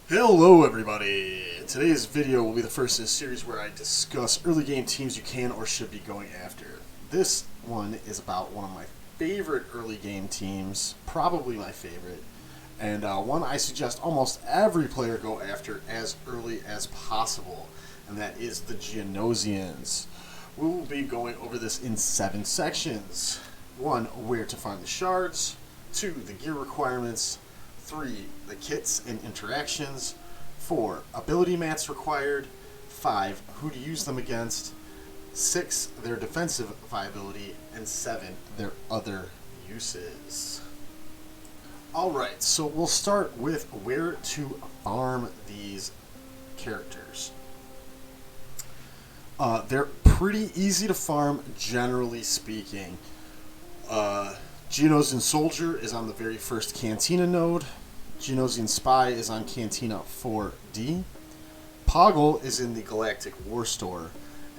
Hello everybody! Today's video will be the first in a series where I discuss early game teams you can or should be going after. This one is about one of my favorite early game teams, probably my favorite, and one I suggest almost every player go after as early as possible, and that is the Geonosians. We will be going over this in 7 sections. 1. Where to find the shards. 2. The gear requirements. 3. The kits and interactions. 4. Ability mats required. 5. Who to use them against. 6. Their defensive viability. And 7. Their other uses. Alright, so we'll start with where to farm these characters. They're pretty easy to farm, generally speaking. Geonosian Soldier is on the very first Cantina node. Geonosian Spy is on Cantina 4D. Poggle is in the Galactic War Store.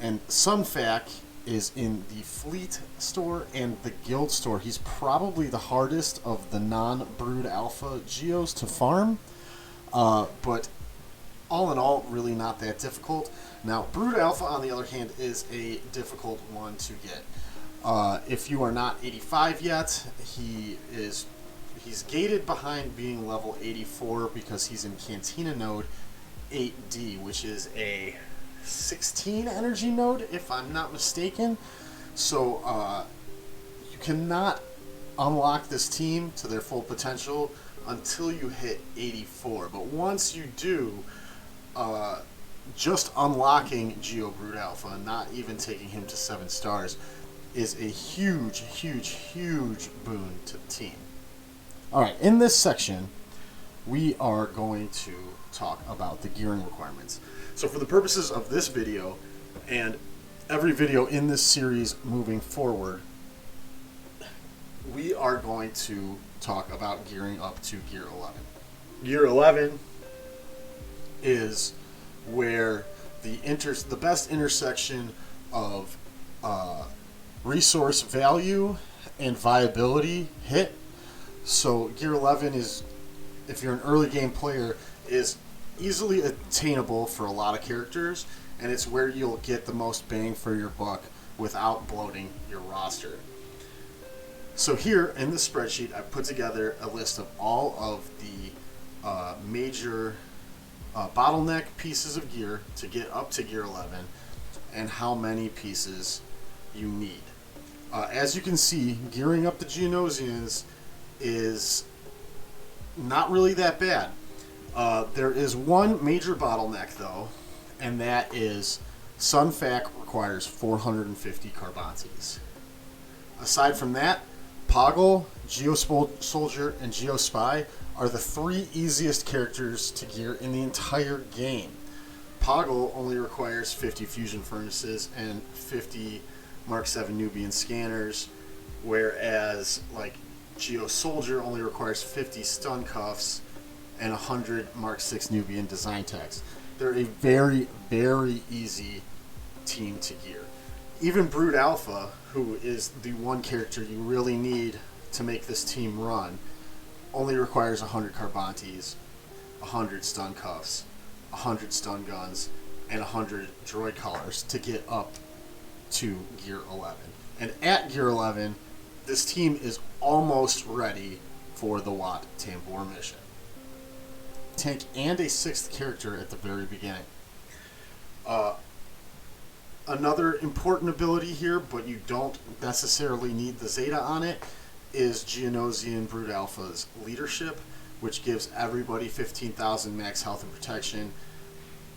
And Sunfac is in the Fleet Store and the Guild Store. He's probably the hardest of the non-Brood Alpha Geos to farm. But all in all, really not that difficult. Now, Brood Alpha, on the other hand, is a difficult one to get. If you are not 85 yet, he's gated behind being level 84 because he's in Cantina node 8D, which is a 16 energy node, if I'm not mistaken. So you cannot unlock this team to their full potential until you hit 84. But once you do, just unlocking Geo Brood Alpha, not even taking him to 7 stars, is a huge, huge, huge boon to the team. Alright, in this section, we are going to talk about the gearing requirements. So for the purposes of this video, and every video in this series moving forward, we are going to talk about gearing up to Gear 11. Gear 11 is where the best intersection of resource value and viability hit. So Gear 11 is, if you're an early game player, is easily attainable for a lot of characters, and it's where you'll get the most bang for your buck without bloating your roster. So here in the spreadsheet, I've put together a list of all of the major bottleneck pieces of gear to get up to Gear 11 and how many pieces you need. As you can see, gearing up the Geonosians is not really that bad. There is one major bottleneck though, and that is Sunfac requires 450 Carbantes. Aside from that, Poggle, Geo Soldier, and Geo Spy are the 3 easiest characters to gear in the entire game. Poggle only requires 50 fusion furnaces and 50 Mark 7 Nubian scanners, whereas like Geo Soldier only requires 50 stun cuffs and 100 Mark 6 Nubian design techs. They're a very, very easy team to gear. Even Brood Alpha, who is the one character you really need to make this team run, only requires 100 Carbantes, 100 stun cuffs, 100 stun guns, and 100 droid collars to get up to Gear 11. And at Gear 11, this team is almost ready for the Wat Tambor mission. Tank and a 6th character at the very beginning. Another important ability here, but you don't necessarily need the Zeta on it, is Geonosian Brood Alpha's Leadership, which gives everybody 15,000 max health and protection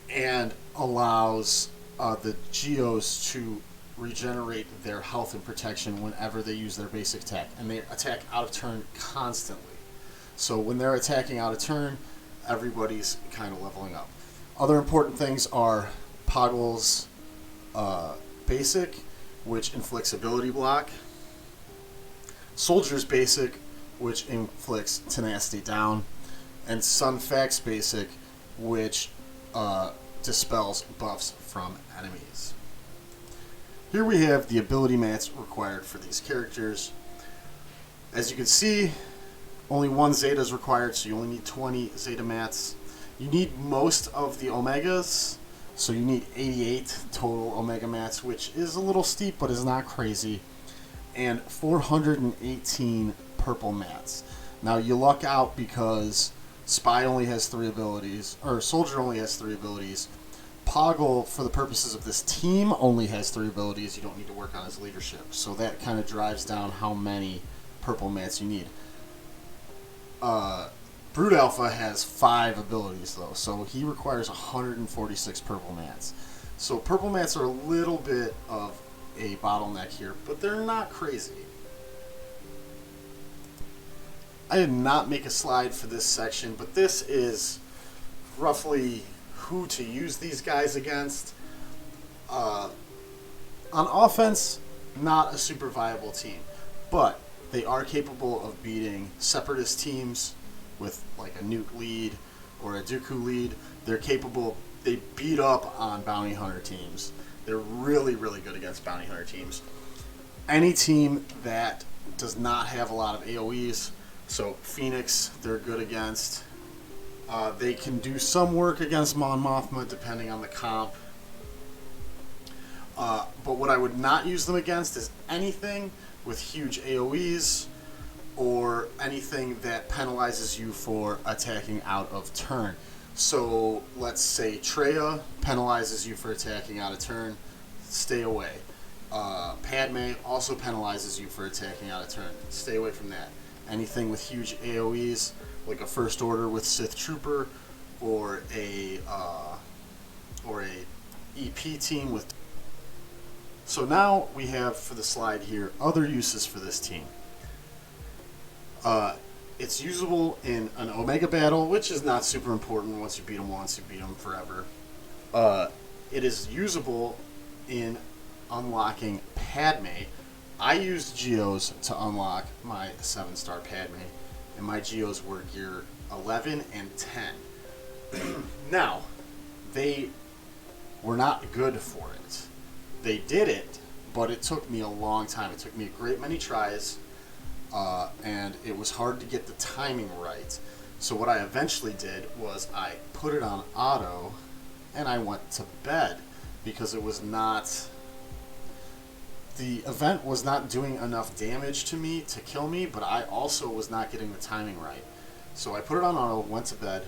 and allows the Geos to regenerate their health and protection whenever they use their basic attack, and they attack out of turn constantly. So when they're attacking out of turn, everybody's kind of leveling up. Other important things are Poggle's basic, which inflicts ability block, Soldier's basic, which inflicts tenacity down, and Sunfac's basic, which dispels buffs from enemies. Here we have the ability mats required for these characters. As you can see, only 1 Zeta is required, so you only need 20 Zeta mats. You need most of the Omegas, so you need 88 total Omega mats, which is a little steep, but is not crazy, and 418 purple mats. Now you luck out because Spy only has 3 abilities, or Soldier only has 3 abilities. Poggle, for the purposes of this team, only has 3 abilities. You don't need to work on his leadership, so that kind of drives down how many purple mats you need. Brood Alpha has 5 abilities, though, so he requires 146 purple mats. So purple mats are a little bit of a bottleneck here, but they're not crazy. I did not make a slide for this section, but this is roughly who to use these guys against. On offense, not a super viable team, but they are capable of beating separatist teams with like a Nuke lead or a Dooku lead. They're capable. They beat up on bounty hunter teams. They're really, really good against bounty hunter teams. Any team that does not have a lot of AoEs, so Phoenix, they're good against. They can do some work against Mon Mothma depending on the comp. But what I would not use them against is anything with huge AoEs or anything that penalizes you for attacking out of turn. So let's say Traya penalizes you for attacking out of turn, stay away. Padme also penalizes you for attacking out of turn, stay away from that. Anything with huge AoEs, like a First Order with Sith Trooper, or a EP team with. So now we have for the slide here other uses for this team. It's usable in an Omega battle, which is not super important. Once you beat them once, you beat them forever. It is usable in unlocking Padme. I used Geos to unlock my 7-star Padme, and my Geos were gear 11 and 10. Now, they were not good for it. They did it, but it took me a long time. It took me a great many tries. And it was hard to get the timing right. So what I eventually did was I put it on auto and I went to bed because it was not, the event was not doing enough damage to me to kill me, but I also was not getting the timing right. So I put it on auto, went to bed,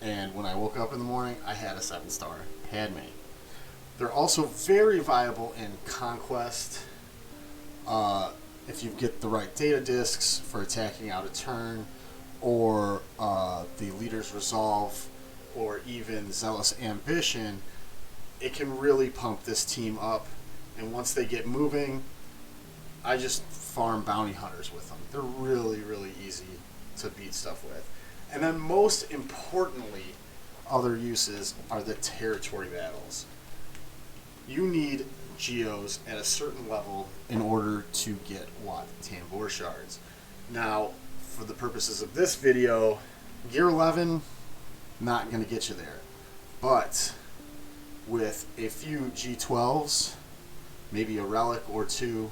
and when I woke up in the morning, I had a 7-star Padme. They're also very viable in Conquest. If you get the right data discs for attacking out a turn, or the Leader's Resolve, or even Zealous Ambition, it can really pump this team up. And once they get moving, I just farm bounty hunters with them. They're really, really easy to beat stuff with. And then most importantly, other uses are the territory battles. You need Geos at a certain level in order to get Wat Tambor shards. Now, for the purposes of this video, gear 11, not going to get you there. But with a few G12s, maybe a relic or two,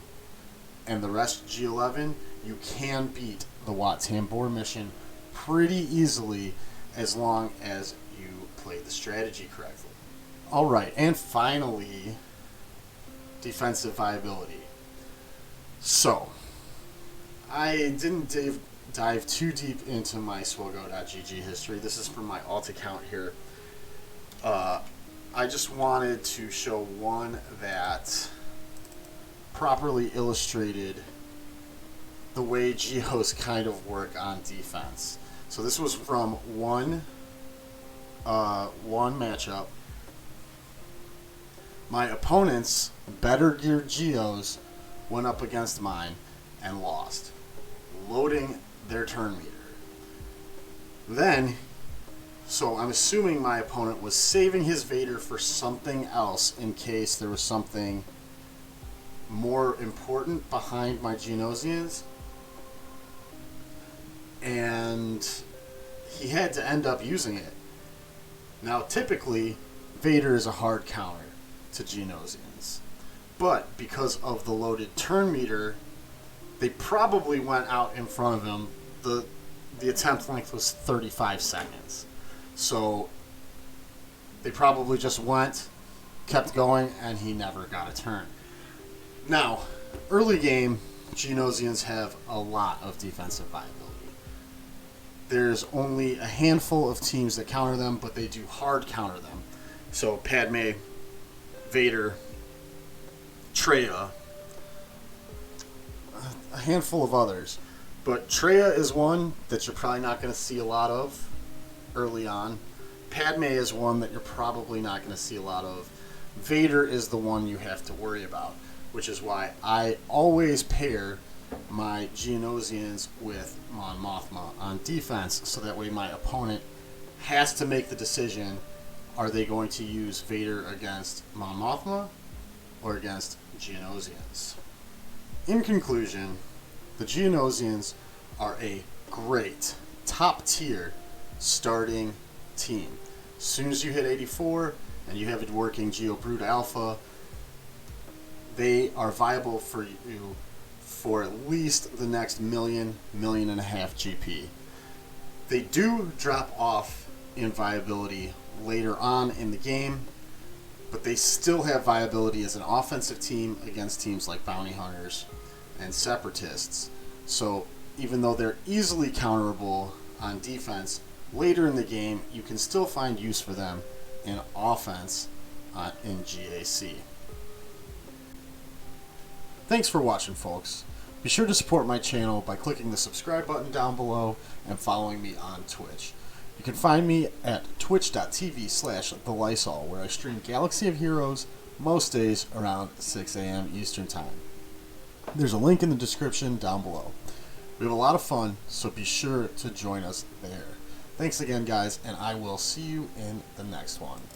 and the rest G11, you can beat the Wat Tambor mission pretty easily as long as you play the strategy correctly. Alright, and finally, defensive viability. So, I didn't dive too deep into my SWGoH.gg history. This is from my alt account here. I just wanted to show one that properly illustrated the way Geos kind of work on defense. So this was from one matchup. My opponent's better geared Geos went up against mine and lost, loading their turn meter. Then, so I'm assuming my opponent was saving his Vader for something else in case there was something more important behind my Geonosians. And he had to end up using it. Now, typically, Vader is a hard counter to Geonosians. But because of the loaded turn meter, they probably went out in front of him. The attempt length was 35 seconds. So they probably just went, kept going, and he never got a turn. Now, early game, Geonosians have a lot of defensive viability. There's only a handful of teams that counter them, but they do hard counter them. So Padme, Vader, Traya, a handful of others. But Traya is one that you're probably not going to see a lot of early on. Padme is one that you're probably not going to see a lot of. Vader is the one you have to worry about, which is why I always pair my Geonosians with Mon Mothma on defense, so that way my opponent has to make the decision, are they going to use Vader against Mon Mothma or against Geonosians? In conclusion, the Geonosians are a great, top-tier starting team. As soon as you hit 84 and you have it working Geo Brood Alpha, they are viable for you for at least the next million and a half GP. They do drop off in viability later on in the game, but they still have viability as an offensive team against teams like Bounty Hunters and Separatists. So even though they're easily counterable on defense, later in the game you can still find use for them in offense in GAC. Thanks for watching, folks. Be sure to support my channel by clicking the subscribe button down below and following me on Twitch. You can find me at twitch.tv/TheLysol, where I stream Galaxy of Heroes most days around 6 a.m. Eastern Time. There's a link in the description down below. We have a lot of fun, so be sure to join us there. Thanks again, guys, and I will see you in the next one.